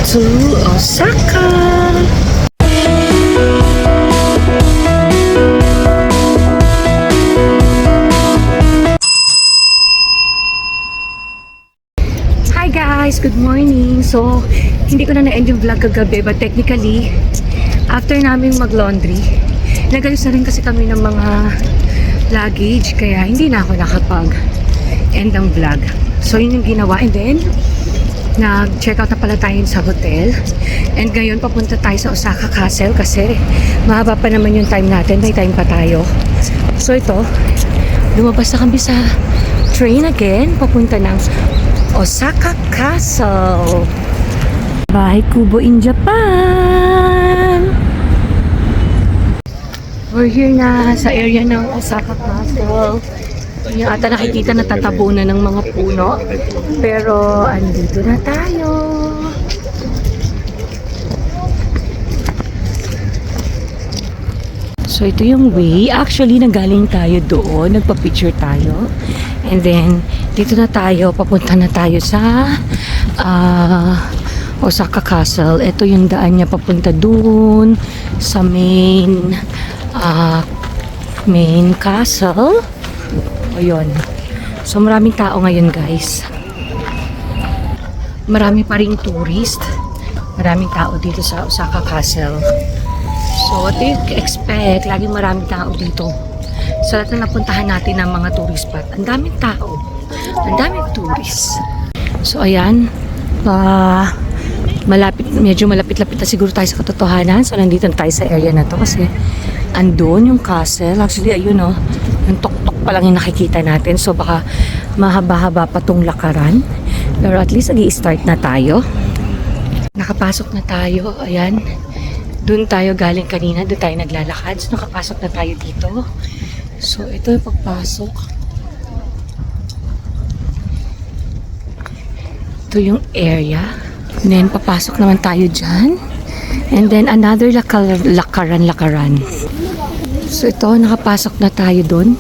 to Osaka. Hi guys, good morning. So, hindi ko na na-end yung vlog kagabi, but technically, after naming mag-laundry, nagayos na rin kasi kami ng mga luggage, kaya hindi na ako nakapag-end ang vlog. So, yun yung ginawa. And then, nag-check out na pala tayo sa hotel. And ngayon, papunta tayo sa Osaka Castle kasi mahaba pa naman yung time natin. May time pa tayo. So, ito, lumabas na kami sa train again, papunta ng Osaka Castle. Bahay Kubo in Japan. We're here na sa area ng Osaka Castle. Yung ata nakikita na tatabunan ng mga puno. Pero andito na tayo. So ito yung way. Actually nagaling tayo doon. Nagpa-picture tayo. And then dito na tayo. Papunta na tayo sa Osaka Castle. Ito yung daan niya papunta doon sa main castle. O yun. So maraming tao ngayon guys. Marami pa ring tourist. Maraming tao dito sa Osaka Castle. So what do you expect? Laging maraming tao dito. So lahat na napuntahan natin ng mga tourist spot. Ang daming tao. Ang daming tourist. So ayan. Medyo malapit-lapit na siguro tayo sa katotohanan. So nandito tayo sa area na to kasi andun yung castle. Actually ayun o. Yung tok-tok pa lang yung nakikita natin. So baka mahaba-haba pa tong lakaran. Pero at least nag-i-start na tayo. Nakapasok na tayo. Ayan. Doon tayo galing kanina. Doon tayo naglalakad. So nakapasok na tayo dito. So ito yung pagpasok. Ito yung area. And then papasok naman tayo dyan. And then another lakaran. So ito, nakapasok na tayo doon.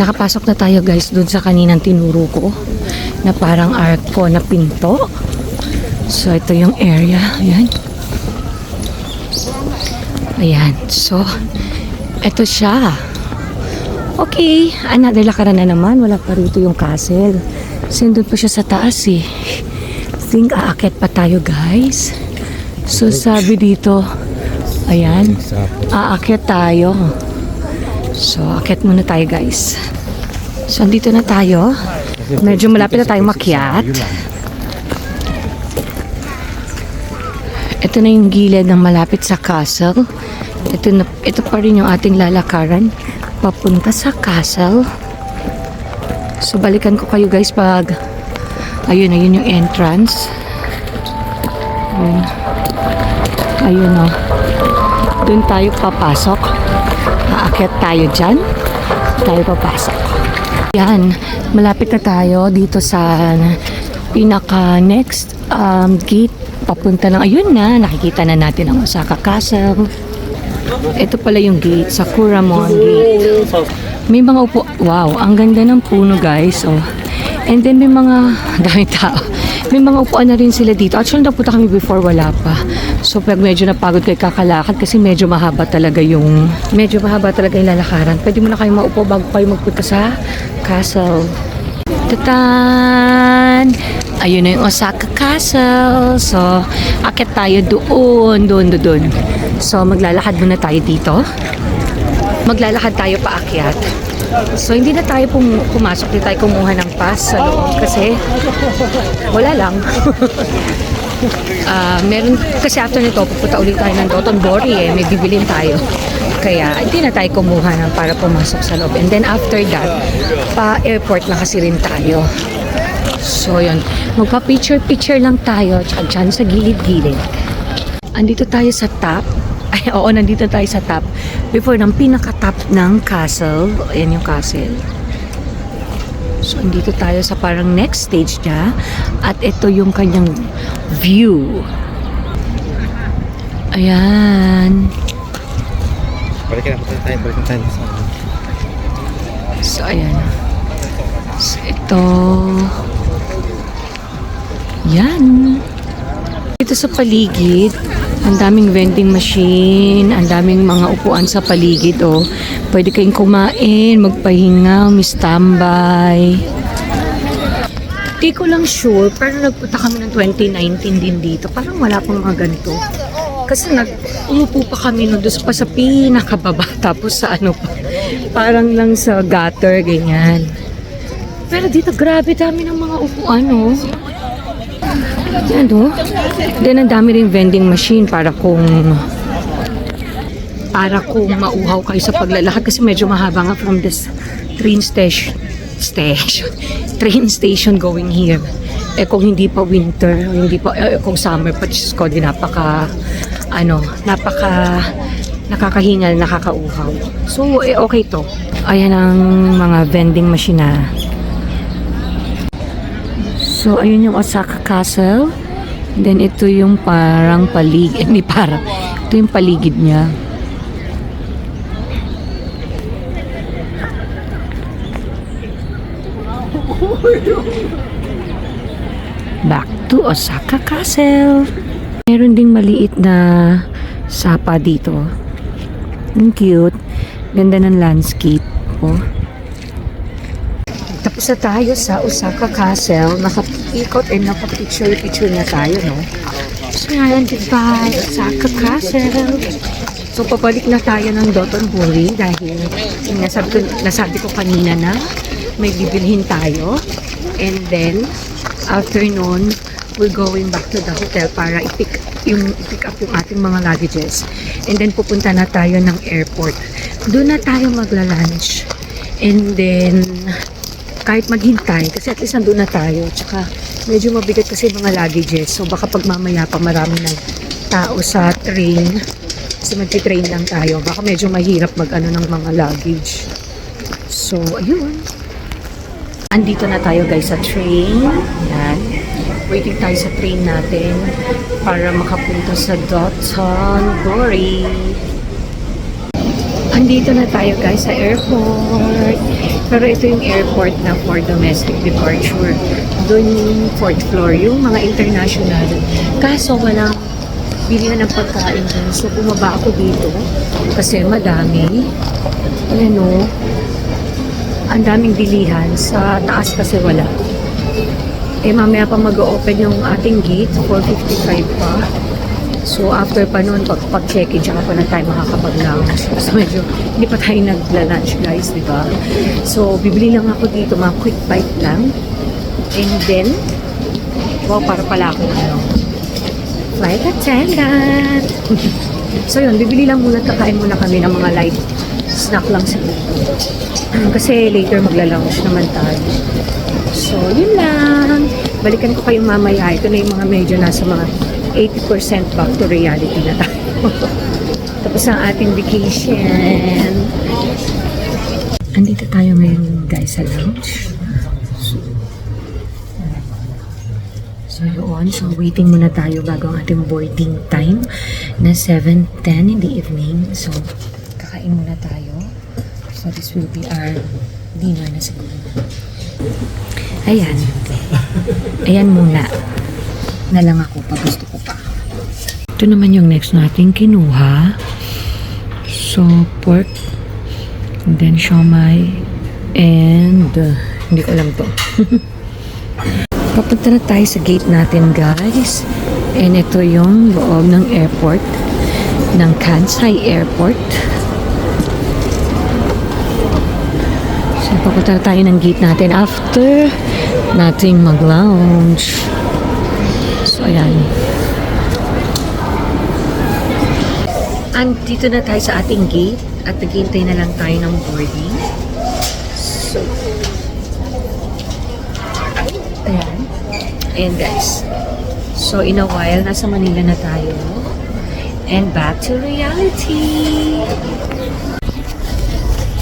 Nakapasok na tayo guys doon sa kaninang tinuro ko na parang arco na pinto. So ito yung area. Ayan. Ayan. So ito siya. Okay. Another lakaran na naman. Wala pa rito yung castle. Kasi doon pa siya sa taas eh. Think aakyat pa tayo guys. So sabi dito, ayan, aakyat tayo. So aakyat muna tayo guys. So andito na tayo. Medyo malapit na tayo makyat. Ito na yung gilid ng malapit sa castle. Ito pa rin yung ating lalakaran papunta sa castle. So balikan ko kayo guys pag ayun yung entrance. Ayun o. Doon tayo papasok. Aakyat tayo dyan. Tayo papasok. Yan. Malapit na tayo dito sa pinaka next gate. Papunta ng ayun na. Nakikita na natin ang Osaka Castle. Ito pala yung gate. Sakuramon Gate. May mga upo. Wow. Ang ganda ng puno guys. Oh. And then may mga daming tao. May mga upuan na rin sila dito. Actually, napunta kami before, wala pa. So, pag medyo napagod kayo kakalakad kasi medyo mahaba talaga yung lalakaran. Pwede mo na kayo maupo bago kayo magpunta sa castle. Tatan! Ayun na yung Osaka Castle. So, akit tayo doon. So, maglalakad muna tayo dito. Maglalakad tayo paakyat. So, hindi na tayo pumasok. Hindi tayo kumuha ng pass sa loob kasi wala lang. Meron, kasi after nito, pupunta ulit tayo ng Dotonbori eh. May bibilin tayo. Kaya, hindi na tayo kumuha ng para pumasok sa loob. And then, after that, pa-airport na kasi rin tayo. So, yun. Magpa-picture lang tayo dyan sa gilid-gilid. Andito tayo sa top. Ay, oo, nandito tayo sa top. Before ng pinaka-top ng castle. Ayan yung castle. So, andito tayo sa parang next stage niya. At ito yung kanyang view. Ayan. Balikan tayo. So, ayan. So, ito. Yan. Dito sa paligid, ang daming vending machine, ang daming mga upuan sa paligid, oh. Pwede kayong kumain, magpahinga, may-standby. Di ko lang sure, pero nagpunta kami ng 2019 din dito. Parang wala pang mga ganito. Kasi umupo pa kami doon pa sa pinakababa. Tapos sa ano pa, parang lang sa gutter, ganyan. Pero dito, grabe dami ng mga upuan, oh. Yan, oh. Then, ang dami rin vending machine para kung mauhaw kayo sa paglalakad kasi medyo mahaba nga from this train station going here. Eh kung hindi pa winter, kung summer pa, Diyos ko, di nakakahingal, nakakauhaw. So, okay to. Ayan ang mga vending machine na. So, ayun yung Osaka Castle. Then, ito yung parang paligid. Ito yung paligid niya. Back to Osaka Castle. Meron ding maliit na sapa dito. Ang cute. Ganda ng landscape. Oh. Tapos na tayo sa Osaka Castle. Nakapikot and nakapicture na tayo, no? So, yan, goodbye, Osaka Castle. So, pabalik na tayo ng Dotonbori dahil nasabi ko kanina na may bibilhin tayo. And then, after nun, we're going back to the hotel para i-pick up yung ating mga luggages. And then, pupunta na tayo ng airport. Doon na tayo magla-lunch. And then, kahit maghintay, kasi at least nandun na tayo. Tsaka, medyo mabigat kasi mga luggages. So, baka pag mamaya pa marami ng tao sa train. Kasi mag-train lang tayo. Baka medyo mahirap mag-ano ng mga luggage. So, ayun. Andito na tayo guys sa train. Yan. Waiting tayo sa train natin para makapunta sa Dotonbori. Andito na tayo guys sa airport. Pero ito yung airport na for domestic departure. Doon yung 4th floor, yung mga international. Kaso walang bilihan ng pagkain dun. So bumaba ako dito kasi madami. Ayan o. Ang daming bilihan. Sa taas kasi wala. Eh mamaya pa mag-open yung ating gate. 4:55 pa. So after pa noon, pag-check-in, tsaka pa na tayo makakapag-lunch. So medyo hindi pa tayo nagla-lunch guys, di ba? So bibili lang ako dito, mga quick bite lang. And then, wow, para pala ako flight attendant. So yun, bibili lang muna, kakain muna kami ng mga light snack lang siguro. Kasi later magla-lunch naman tayo. So yun lang. Balikan ko kayong mamaya. Ito na yung mga medyo nasa mga 80% back to reality na tayo. Tapos ang ating vacation. Andito tayo ngayon guys sa lounge. So yun. So waiting muna tayo bago ang ating boarding time na 7:10 in the evening. So kakain muna tayo. So this will be our dinner na siguro. Ayan. Ayan muna. Na lang ako pag gusto ko pa. Ito naman yung next natin kinuha. So, pork. And then, siomai. And, hindi ko alam to. Papunta na tayo sa gate natin, guys. And ito yung loob ng airport. Ng Kansai Airport. So, papunta na tayo ng gate natin after nating mag-lounge. So, ayan. Andito na tayo sa ating gate at naghihintay na lang tayo ng boarding. So, ayan. Ayan guys. So, in a while, nasa Manila na tayo. And back to reality.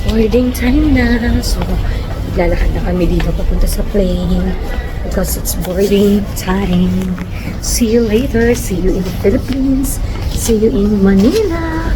Boarding time na. So, lalakad na kami dito papunta sa plane. Because it's boarding time. See you later. See you in the Philippines. See you in Manila.